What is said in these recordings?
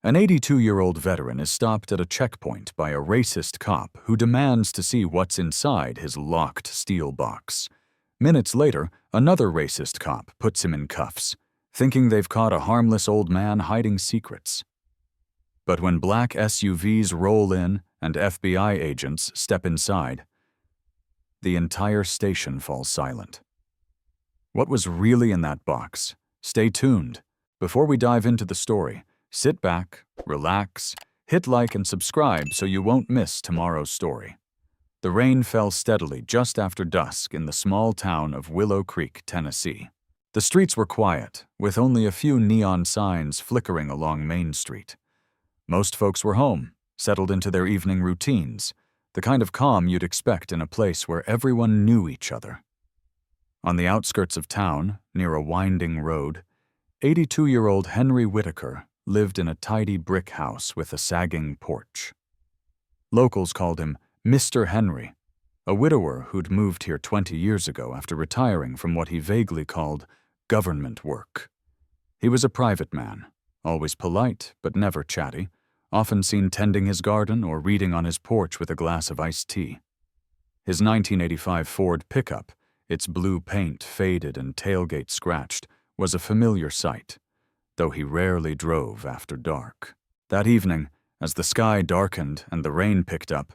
An 82-year-old veteran is stopped at a checkpoint by a racist cop who demands to see what's inside his locked steel box. Minutes later, another racist cop puts him in cuffs, thinking they've caught a harmless old man hiding secrets. But when black SUVs roll in and FBI agents step inside, the entire station falls silent. What was really in that box? Stay tuned. Before we dive into the story, sit back, relax, hit like and subscribe so you won't miss tomorrow's story. The rain fell steadily just after dusk in the small town of Willow Creek, Tennessee. The streets were quiet, with only a few neon signs flickering along Main Street. Most folks were home, settled into their evening routines, the kind of calm you'd expect in a place where everyone knew each other. On the outskirts of town, near a winding road, 82-year-old Henry Whitaker lived in a tidy brick house with a sagging porch. Locals called him Mr. Henry, a widower who'd moved here 20 years ago after retiring from what he vaguely called government work. He was a private man, always polite but never chatty, often seen tending his garden or reading on his porch with a glass of iced tea. His 1985 Ford pickup, its blue paint faded and tailgate scratched, was a familiar sight, though he rarely drove after dark. That evening, as the sky darkened and the rain picked up,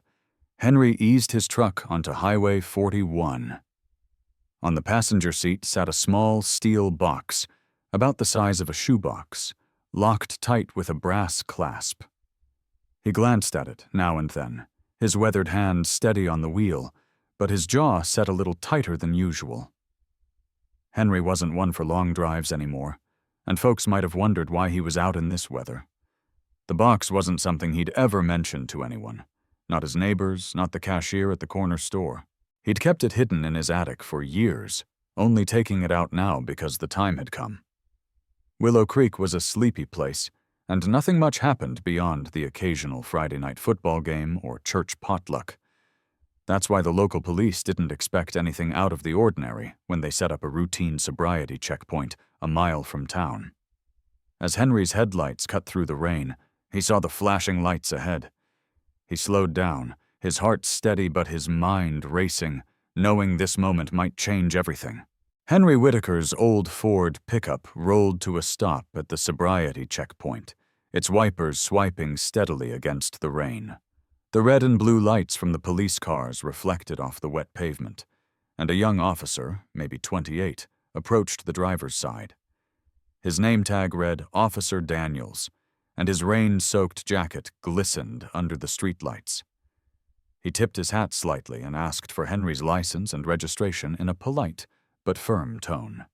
Henry eased his truck onto Highway 41. On the passenger seat sat a small steel box, about the size of a shoebox, locked tight with a brass clasp. He glanced at it now and then, his weathered hand steady on the wheel, but his jaw set a little tighter than usual. Henry wasn't one for long drives anymore, and folks might have wondered why he was out in this weather. The box wasn't something he'd ever mentioned to anyone, not his neighbors, not the cashier at the corner store. He'd kept it hidden in his attic for years, only taking it out now because the time had come. Willow Creek was a sleepy place, and nothing much happened beyond the occasional Friday night football game or church potluck. That's why the local police didn't expect anything out of the ordinary when they set up a routine sobriety checkpoint a mile from town. As Henry's headlights cut through the rain, he saw the flashing lights ahead. He slowed down, his heart steady but his mind racing, knowing this moment might change everything. Henry Whitaker's old Ford pickup rolled to a stop at the sobriety checkpoint, its wipers swiping steadily against the rain. The red and blue lights from the police cars reflected off the wet pavement, and a young officer, maybe 28, approached the driver's side. His name tag read Officer Daniels, and his rain-soaked jacket glistened under the streetlights. He tipped his hat slightly and asked for Henry's license and registration in a polite but firm tone.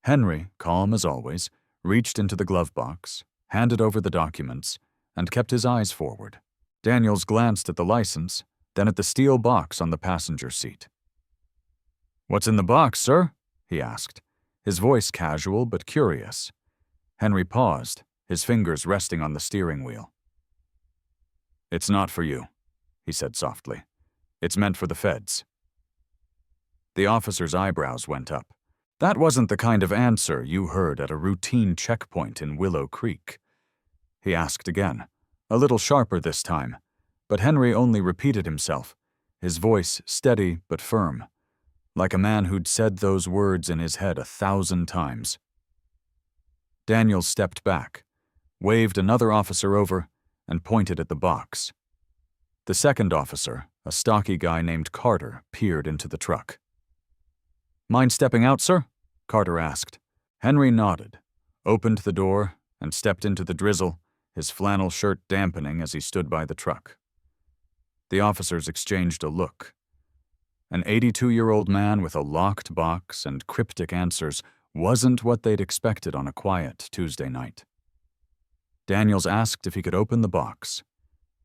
Henry, calm as always, reached into the glove box, handed over the documents, and kept his eyes forward. Daniels glanced at the license, then at the steel box on the passenger seat. "What's in the box, sir?" he asked, his voice casual but curious. Henry paused, his fingers resting on the steering wheel. "It's not for you," he said softly. "It's meant for the feds." The officer's eyebrows went up. That wasn't the kind of answer you heard at a routine checkpoint in Willow Creek. He asked again, a little sharper this time, but Henry only repeated himself, his voice steady but firm, like a man who'd said those words in his head 1,000 times. Daniels stepped back, waved another officer over, and pointed at the box. The second officer, a stocky guy named Carter, peered into the truck. "Mind stepping out, sir?" Carter asked. Henry nodded, opened the door, and stepped into the drizzle, his flannel shirt dampening as he stood by the truck. The officers exchanged a look. An 82-year-old man with a locked box and cryptic answers wasn't what they'd expected on a quiet Tuesday night. Daniels asked if he could open the box.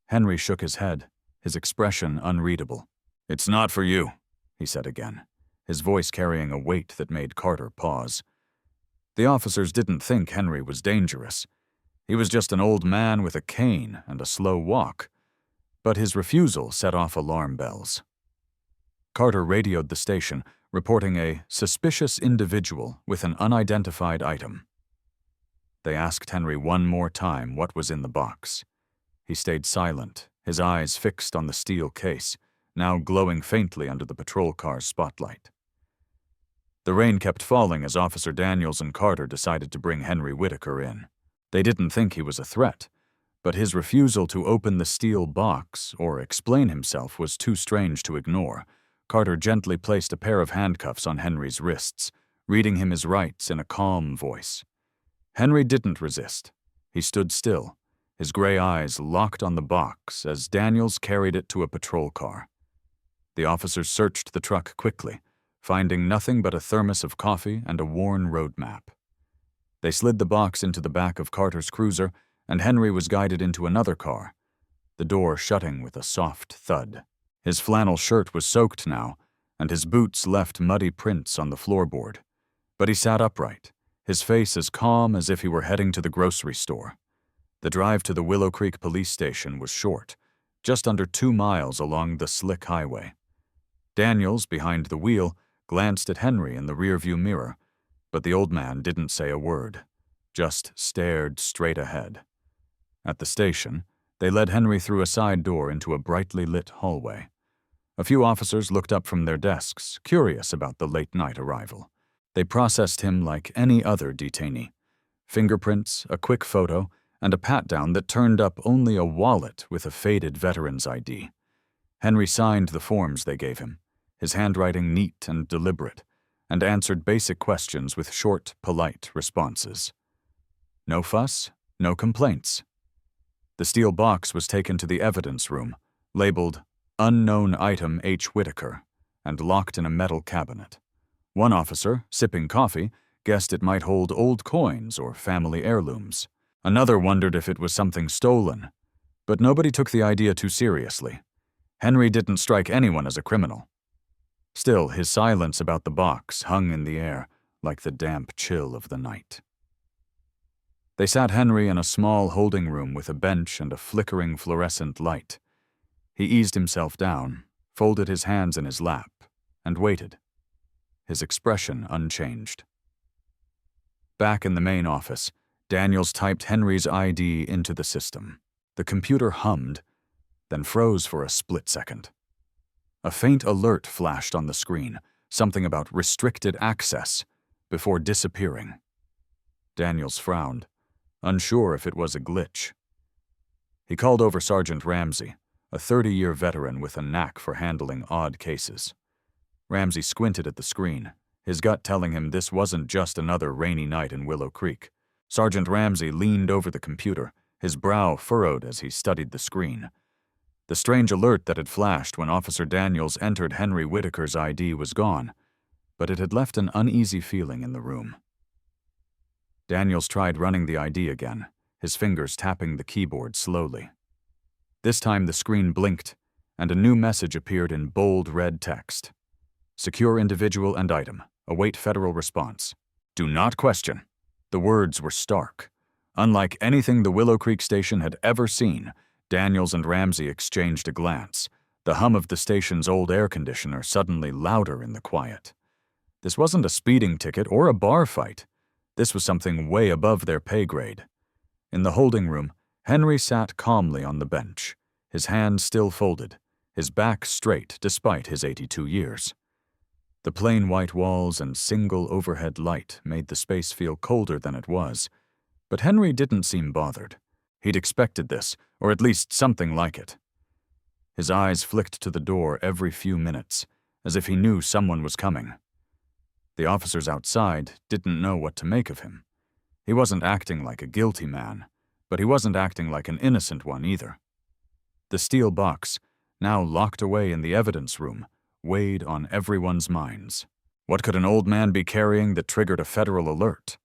Henry shook his head, his expression unreadable. "It's not for you," he said again, his voice carrying a weight that made Carter pause. The officers didn't think Henry was dangerous. He was just an old man with a cane and a slow walk, but his refusal set off alarm bells. Carter radioed the station, reporting a suspicious individual with an unidentified item. They asked Henry one more time what was in the box. He stayed silent, his eyes fixed on the steel case, now glowing faintly under the patrol car's spotlight. The rain kept falling as Officer Daniels and Carter decided to bring Henry Whitaker in. They didn't think he was a threat, but his refusal to open the steel box or explain himself was too strange to ignore. Carter gently placed a pair of handcuffs on Henry's wrists, reading him his rights in a calm voice. Henry didn't resist. He stood still, his gray eyes locked on the box as Daniels carried it to a patrol car. The officers searched the truck quickly, finding nothing but a thermos of coffee and a worn road map. They slid the box into the back of Carter's cruiser, and Henry was guided into another car, the door shutting with a soft thud. His flannel shirt was soaked now, and his boots left muddy prints on the floorboard. But he sat upright, his face as calm as if he were heading to the grocery store. The drive to the Willow Creek police station was short, just under 2 miles along the slick highway. Daniels, behind the wheel, glanced at Henry in the rearview mirror, but the old man didn't say a word, just stared straight ahead. At the station, they led Henry through a side door into a brightly lit hallway. A few officers looked up from their desks, curious about the late-night arrival. They processed him like any other detainee. Fingerprints, a quick photo, and a pat-down that turned up only a wallet with a faded veteran's ID. Henry signed the forms they gave him, his handwriting neat and deliberate, and answered basic questions with short, polite responses. No fuss, no complaints. The steel box was taken to the evidence room, labeled Unknown Item H. Whitaker, and locked in a metal cabinet. One officer, sipping coffee, guessed it might hold old coins or family heirlooms. Another wondered if it was something stolen, but nobody took the idea too seriously. Henry didn't strike anyone as a criminal. Still, his silence about the box hung in the air like the damp chill of the night. They sat Henry in a small holding room with a bench and a flickering fluorescent light. He eased himself down, folded his hands in his lap, and waited, his expression unchanged. Back in the main office, Daniels typed Henry's ID into the system. The computer hummed, then froze for a split second. A faint alert flashed on the screen, something about restricted access, before disappearing. Daniels frowned, unsure if it was a glitch. He called over Sergeant Ramsey, a 30-year veteran with a knack for handling odd cases. Ramsey squinted at the screen, his gut telling him this wasn't just another rainy night in Willow Creek. Sergeant Ramsey leaned over the computer, his brow furrowed as he studied the screen. The strange alert that had flashed when Officer Daniels entered Henry Whitaker's ID was gone, but it had left an uneasy feeling in the room. Daniels tried running the ID again, his fingers tapping the keyboard slowly. This time the screen blinked, and a new message appeared in bold red text. Secure individual and item. Await federal response. Do not question. The words were stark. Unlike anything the Willow Creek station had ever seen, Daniels and Ramsey exchanged a glance, the hum of the station's old air conditioner suddenly louder in the quiet. This wasn't a speeding ticket or a bar fight. This was something way above their pay grade. In the holding room, Henry sat calmly on the bench, his hands still folded, his back straight despite his 82 years. The plain white walls and single overhead light made the space feel colder than it was, but Henry didn't seem bothered. He'd expected this, or at least something like it. His eyes flicked to the door every few minutes, as if he knew someone was coming. The officers outside didn't know what to make of him. He wasn't acting like a guilty man, but he wasn't acting like an innocent one either. The steel box, now locked away in the evidence room, weighed on everyone's minds. What could an old man be carrying that triggered a federal alert?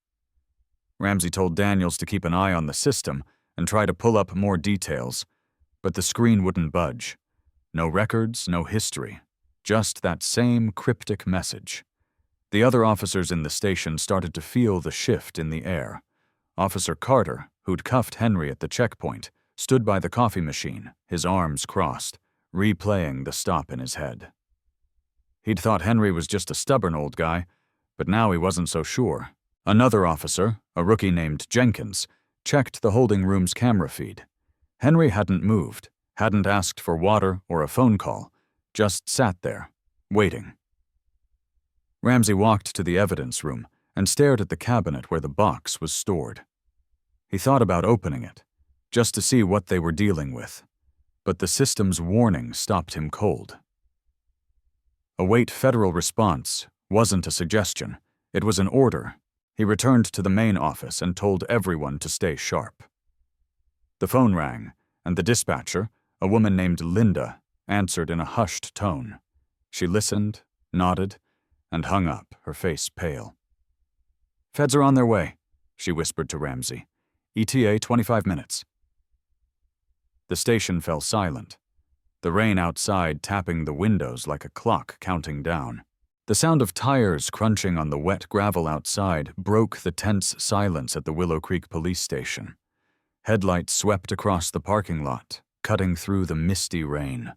Ramsey told Daniels to keep an eye on the system and try to pull up more details, but the screen wouldn't budge. No records, no history, just that same cryptic message. The other officers in the station started to feel the shift in the air. Officer Carter, who'd cuffed Henry at the checkpoint, stood by the coffee machine, his arms crossed, replaying the stop in his head. He'd thought Henry was just a stubborn old guy, but now he wasn't so sure. Another officer, a rookie named Jenkins, checked the holding room's camera feed. Henry hadn't moved, hadn't asked for water or a phone call, just sat there, waiting. Ramsey walked to the evidence room and stared at the cabinet where the box was stored. He thought about opening it, just to see what they were dealing with, but the system's warning stopped him cold. Await federal response wasn't a suggestion, it was an order. He returned to the main office and told everyone to stay sharp. The phone rang, and the dispatcher, a woman named Linda, answered in a hushed tone. She listened, nodded, and hung up, her face pale. "Feds are on their way," she whispered to Ramsey. "ETA 25 minutes. The station fell silent, the rain outside tapping the windows like a clock counting down. The sound of tires crunching on the wet gravel outside broke the tense silence at the Willow Creek police station. Headlights swept across the parking lot, cutting through the misty rain.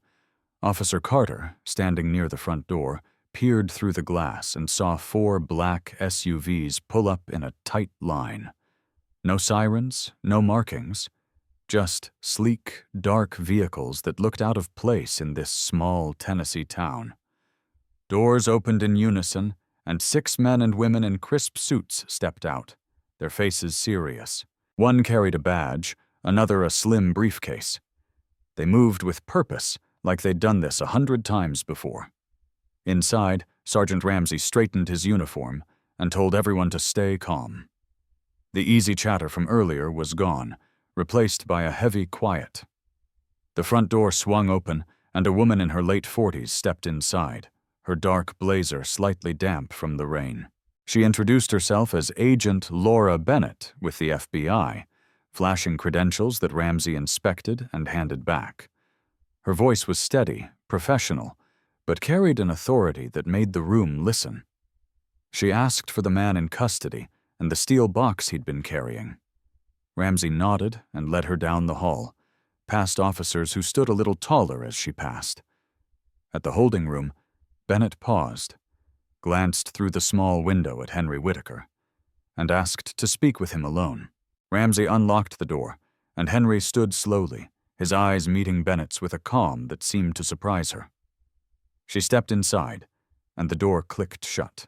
Officer Carter, standing near the front door, peered through the glass and saw 4 black SUVs pull up in a tight line. No sirens, no markings, just sleek, dark vehicles that looked out of place in this small Tennessee town. Doors opened in unison, and 6 men and women in crisp suits stepped out, their faces serious. One carried a badge, another a slim briefcase. They moved with purpose, like they'd done this 100 times before. Inside, Sergeant Ramsey straightened his uniform and told everyone to stay calm. The easy chatter from earlier was gone, replaced by a heavy quiet. The front door swung open, and a woman in her late 40s stepped inside, her dark blazer slightly damp from the rain. She introduced herself as Agent Laura Bennett with the FBI, flashing credentials that Ramsey inspected and handed back. Her voice was steady, professional, but carried an authority that made the room listen. She asked for the man in custody and the steel box he'd been carrying. Ramsey nodded and led her down the hall, past officers who stood a little taller as she passed. At the holding room, Bennett paused, glanced through the small window at Henry Whitaker, and asked to speak with him alone. Ramsey unlocked the door, and Henry stood slowly, his eyes meeting Bennett's with a calm that seemed to surprise her. She stepped inside, and the door clicked shut.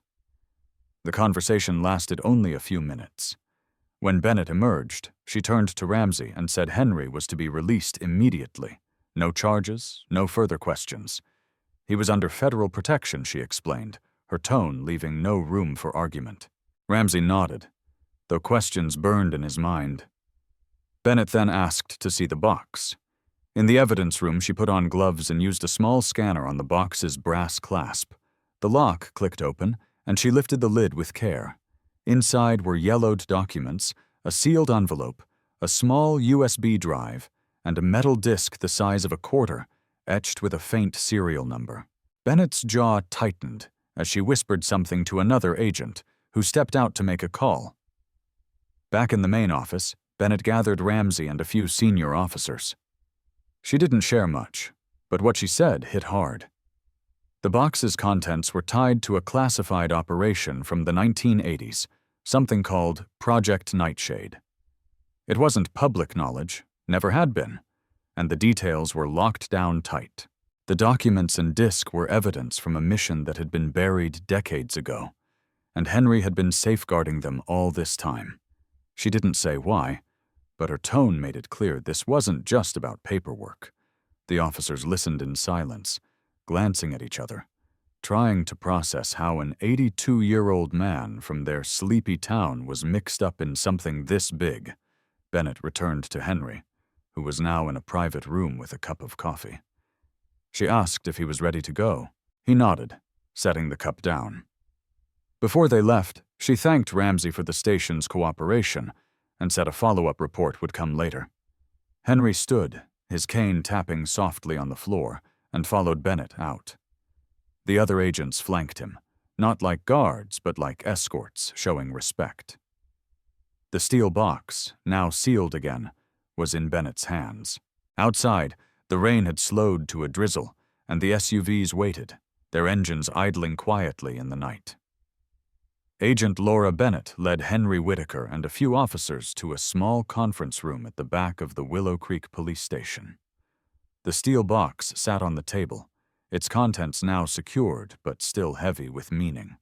The conversation lasted only a few minutes. When Bennett emerged, she turned to Ramsey and said Henry was to be released immediately. No charges, no further questions. He was under federal protection, she explained, her tone leaving no room for argument. Ramsey nodded, though questions burned in his mind. Bennett then asked to see the box. In the evidence room, she put on gloves and used a small scanner on the box's brass clasp. The lock clicked open, and she lifted the lid with care. Inside were yellowed documents, a sealed envelope, a small USB drive, and a metal disc the size of a quarter, etched with a faint serial number. Bennett's jaw tightened as she whispered something to another agent, who stepped out to make a call. Back in the main office, Bennett gathered Ramsey and a few senior officers. She didn't share much, but what she said hit hard. The box's contents were tied to a classified operation from the 1980s, something called Project Nightshade. It wasn't public knowledge, never had been, and the details were locked down tight. The documents and disc were evidence from a mission that had been buried decades ago, and Henry had been safeguarding them all this time. She didn't say why, but her tone made it clear this wasn't just about paperwork. The officers listened in silence, glancing at each other, trying to process how an 82-year-old man from their sleepy town was mixed up in something this big. Bennett returned to Henry, who was now in a private room with a cup of coffee. She asked if he was ready to go. He nodded, setting the cup down. Before they left, she thanked Ramsey for the station's cooperation and said a follow-up report would come later. Henry stood, his cane tapping softly on the floor, and followed Bennett out. The other agents flanked him, not like guards, but like escorts, showing respect. The steel box, now sealed again, was in Bennett's hands. Outside, the rain had slowed to a drizzle, and the SUVs waited, their engines idling quietly in the night. Agent Laura Bennett led Henry Whitaker and a few officers to a small conference room at the back of the Willow Creek police station. The steel box sat on the table, its contents now secured but still heavy with meaning.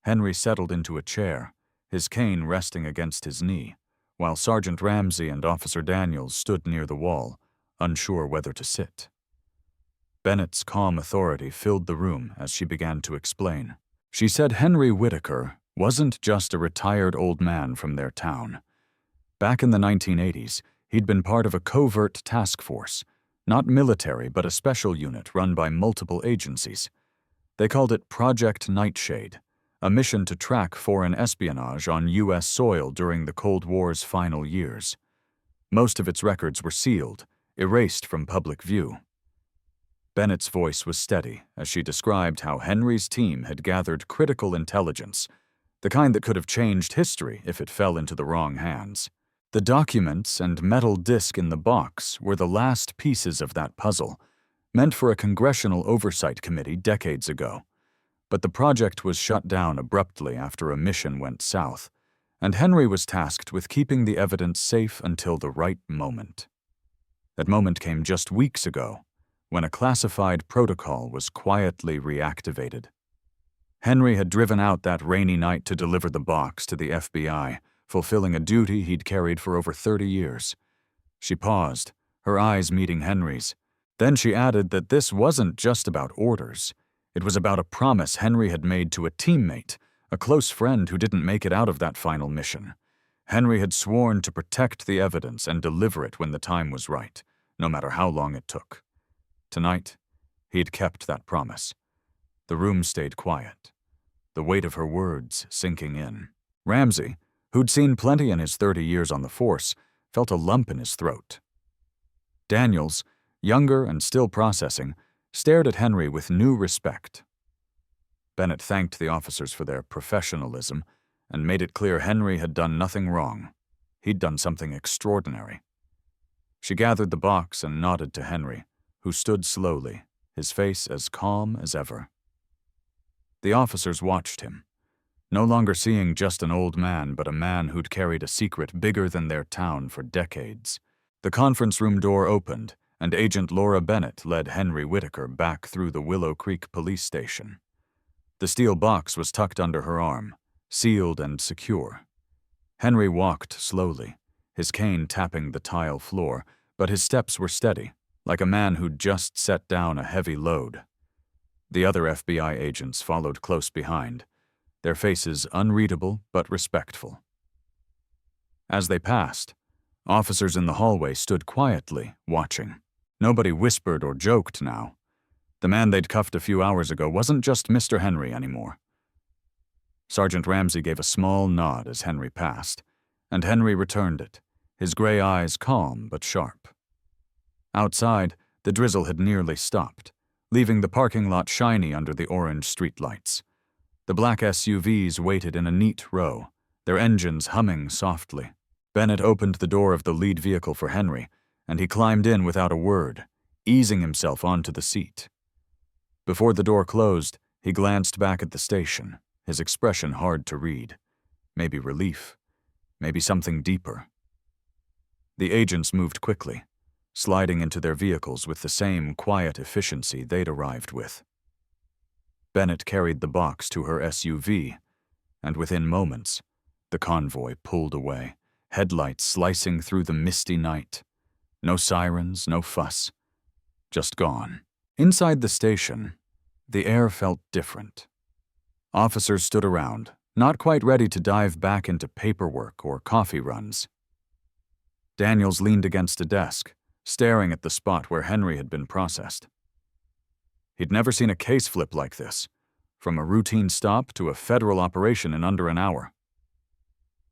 Henry settled into a chair, his cane resting against his knee, while Sergeant Ramsey and Officer Daniels stood near the wall, unsure whether to sit. Bennett's calm authority filled the room as she began to explain. She said Henry Whitaker wasn't just a retired old man from their town. Back in the 1980s, he'd been part of a covert task force, not military but a special unit run by multiple agencies. They called it Project Nightshade, a mission to track foreign espionage on U.S. soil during the Cold War's final years. Most of its records were sealed, erased from public view. Bennett's voice was steady as she described how Henry's team had gathered critical intelligence, the kind that could have changed history if it fell into the wrong hands. The documents and metal disc in the box were the last pieces of that puzzle, meant for a congressional oversight committee decades ago. But the project was shut down abruptly after a mission went south, and Henry was tasked with keeping the evidence safe until the right moment. That moment came just weeks ago, when a classified protocol was quietly reactivated. Henry had driven out that rainy night to deliver the box to the FBI, fulfilling a duty he'd carried for over 30 years. She paused, her eyes meeting Henry's. Then she added that this wasn't just about orders. It was about a promise Henry had made to a teammate, a close friend who didn't make it out of that final mission. Henry had sworn to protect the evidence and deliver it when the time was right, no matter how long it took. Tonight, he'd kept that promise. The room stayed quiet, the weight of her words sinking in. Ramsey, who'd seen plenty in his 30 years on the force, felt a lump in his throat. Daniels, younger and still processing, stared at Henry with new respect. Bennett thanked the officers for their professionalism and made it clear Henry had done nothing wrong. He'd done something extraordinary. She gathered the box and nodded to Henry, who stood slowly, his face as calm as ever. The officers watched him, no longer seeing just an old man but a man who'd carried a secret bigger than their town for decades. The conference room door opened, and Agent Laura Bennett led Henry Whitaker back through the Willow Creek police station. The steel box was tucked under her arm, sealed and secure. Henry walked slowly, his cane tapping the tile floor, but his steps were steady, like a man who'd just set down a heavy load. The other FBI agents followed close behind, their faces unreadable but respectful. As they passed, officers in the hallway stood quietly, watching. Nobody whispered or joked now. The man they'd cuffed a few hours ago wasn't just Mr. Henry anymore. Sergeant Ramsey gave a small nod as Henry passed, and Henry returned it, his gray eyes calm but sharp. Outside, the drizzle had nearly stopped, leaving the parking lot shiny under the orange streetlights. The black SUVs waited in a neat row, their engines humming softly. Bennett opened the door of the lead vehicle for Henry, and he climbed in without a word, easing himself onto the seat. Before the door closed, he glanced back at the station, his expression hard to read. Maybe relief, maybe something deeper. The agents moved quickly, sliding into their vehicles with the same quiet efficiency they'd arrived with. Bennett carried the box to her SUV, and within moments, the convoy pulled away, headlights slicing through the misty night. No sirens, no fuss. Just gone. Inside the station, the air felt different. Officers stood around, not quite ready to dive back into paperwork or coffee runs. Daniels leaned against a desk, staring at the spot where Henry had been processed. He'd never seen a case flip like this, from a routine stop to a federal operation in under an hour.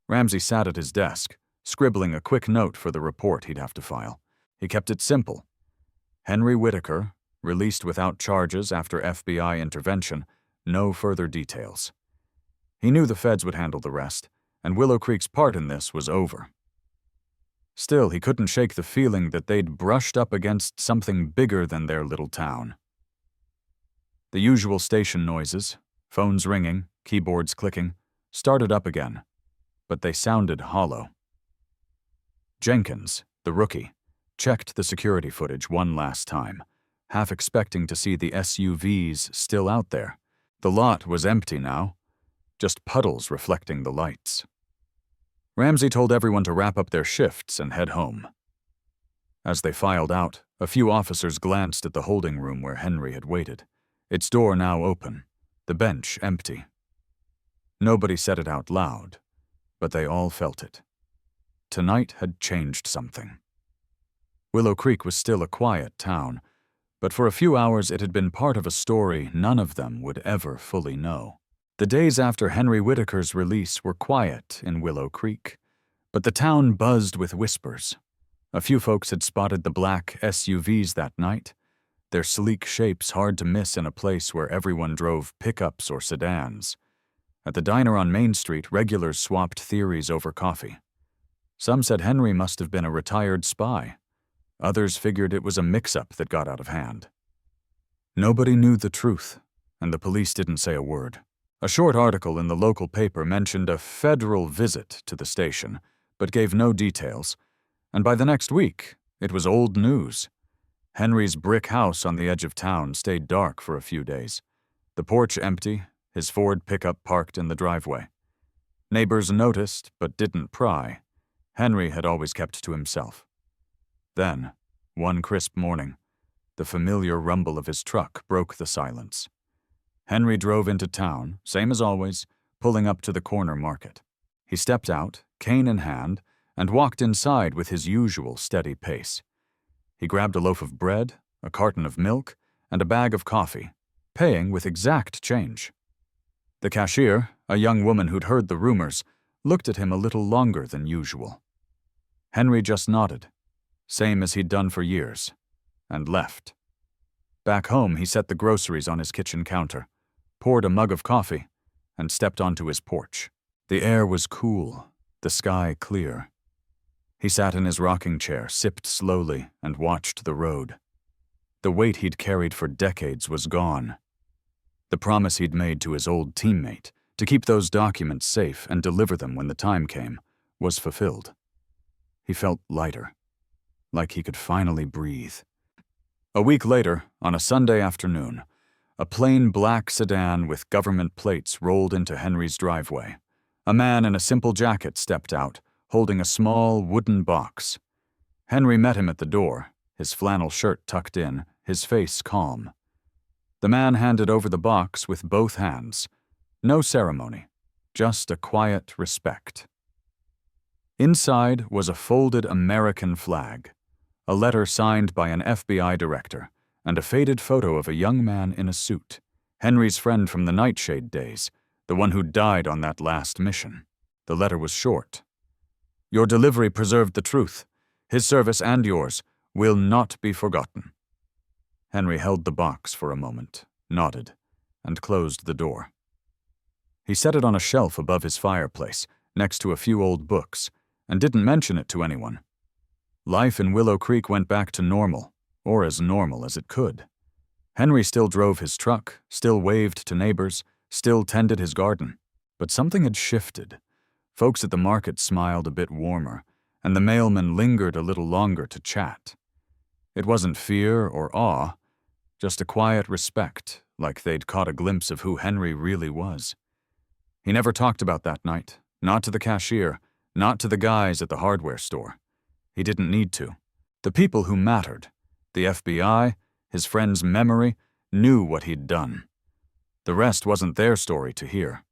Ramsey sat at his desk, scribbling a quick note for the report he'd have to file. He kept it simple. Henry Whitaker, released without charges after FBI intervention, no further details. He knew the feds would handle the rest, and Willow Creek's part in this was over. Still, he couldn't shake the feeling that they'd brushed up against something bigger than their little town. The usual station noises, phones ringing, keyboards clicking, started up again, but they sounded hollow. Jenkins, the rookie, checked the security footage one last time, half expecting to see the SUVs still out there. The lot was empty now, just puddles reflecting the lights. Ramsey told everyone to wrap up their shifts and head home. As they filed out, a few officers glanced at the holding room where Henry had waited, its door now open, the bench empty. Nobody said it out loud, but they all felt it. Tonight had changed something. Willow Creek was still a quiet town, but for a few hours it had been part of a story none of them would ever fully know. The days after Henry Whitaker's release were quiet in Willow Creek, but the town buzzed with whispers. A few folks had spotted the black SUVs that night, their sleek shapes hard to miss in a place where everyone drove pickups or sedans. At the diner on Main Street, regulars swapped theories over coffee. Some said Henry must have been a retired spy. Others figured it was a mix-up that got out of hand. Nobody knew the truth, and the police didn't say a word. A short article in the local paper mentioned a federal visit to the station, but gave no details, and by the next week, it was old news. Henry's brick house on the edge of town stayed dark for a few days, the porch empty, his Ford pickup parked in the driveway. Neighbors noticed, but didn't pry. Henry had always kept to himself. Then, one crisp morning, the familiar rumble of his truck broke the silence. Henry drove into town, same as always, pulling up to the corner market. He stepped out, cane in hand, and walked inside with his usual steady pace. He grabbed a loaf of bread, a carton of milk, and a bag of coffee, paying with exact change. The cashier, a young woman who'd heard the rumors, looked at him a little longer than usual. Henry just nodded, same as he'd done for years, and left. Back home, he set the groceries on his kitchen counter, poured a mug of coffee, and stepped onto his porch. The air was cool, the sky clear. He sat in his rocking chair, sipped slowly, and watched the road. The weight he'd carried for decades was gone. The promise he'd made to his old teammate, to keep those documents safe and deliver them when the time came, was fulfilled. He felt lighter, like he could finally breathe. A week later, on a Sunday afternoon, a plain black sedan with government plates rolled into Henry's driveway. A man in a simple jacket stepped out, holding a small wooden box. Henry met him at the door, his flannel shirt tucked in, his face calm. The man handed over the box with both hands. No ceremony, just a quiet respect. Inside was a folded American flag, a letter signed by an FBI director, and a faded photo of a young man in a suit, Henry's friend from the Nightshade days, the one who died on that last mission. The letter was short. Your delivery preserved the truth. His service and yours will not be forgotten. Henry held the box for a moment, nodded, and closed the door. He set it on a shelf above his fireplace, next to a few old books, and didn't mention it to anyone. Life in Willow Creek went back to normal, or as normal as it could. Henry still drove his truck, still waved to neighbors, still tended his garden. But something had shifted. Folks at the market smiled a bit warmer, and the mailman lingered a little longer to chat. It wasn't fear or awe, just a quiet respect, like they'd caught a glimpse of who Henry really was. He never talked about that night, not to the cashier, not to the guys at the hardware store. He didn't need to. The people who mattered, the FBI, his friend's memory, knew what he'd done. The rest wasn't their story to hear.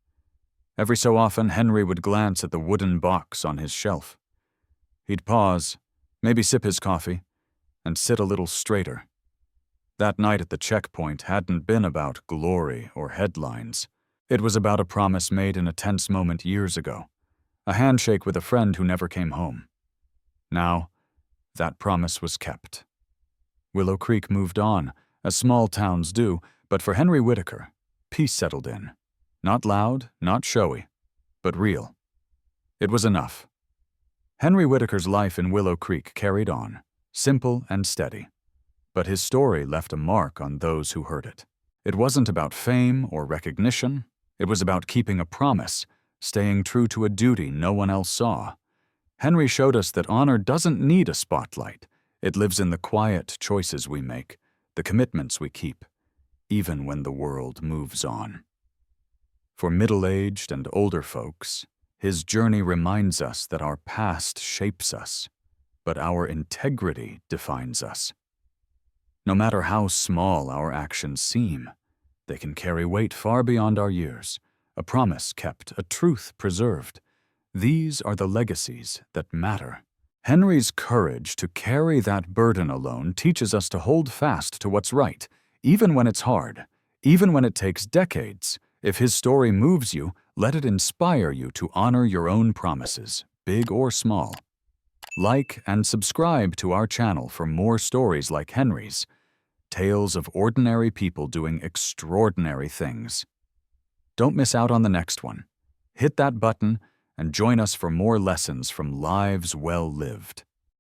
Every so often, Henry would glance at the wooden box on his shelf. He'd pause, maybe sip his coffee, and sit a little straighter. That night at the checkpoint hadn't been about glory or headlines. It was about a promise made in a tense moment years ago, a handshake with a friend who never came home. Now, that promise was kept. Willow Creek moved on, as small towns do, but for Henry Whitaker, peace settled in. Not loud, not showy, but real. It was enough. Henry Whitaker's life in Willow Creek carried on, simple and steady. But his story left a mark on those who heard it. It wasn't about fame or recognition. It was about keeping a promise, staying true to a duty no one else saw. Henry showed us that honor doesn't need a spotlight. It lives in the quiet choices we make, the commitments we keep, even when the world moves on. For middle-aged and older folks, his journey reminds us that our past shapes us, but our integrity defines us. No matter how small our actions seem, they can carry weight far beyond our years, a promise kept, a truth preserved. These are the legacies that matter. Henry's courage to carry that burden alone teaches us to hold fast to what's right, even when it's hard, even when it takes decades. If his story moves you, let it inspire you to honor your own promises, big or small. Like and subscribe to our channel for more stories like Henry's, tales of ordinary people doing extraordinary things. Don't miss out on the next one. Hit that button and join us for more lessons from lives well lived.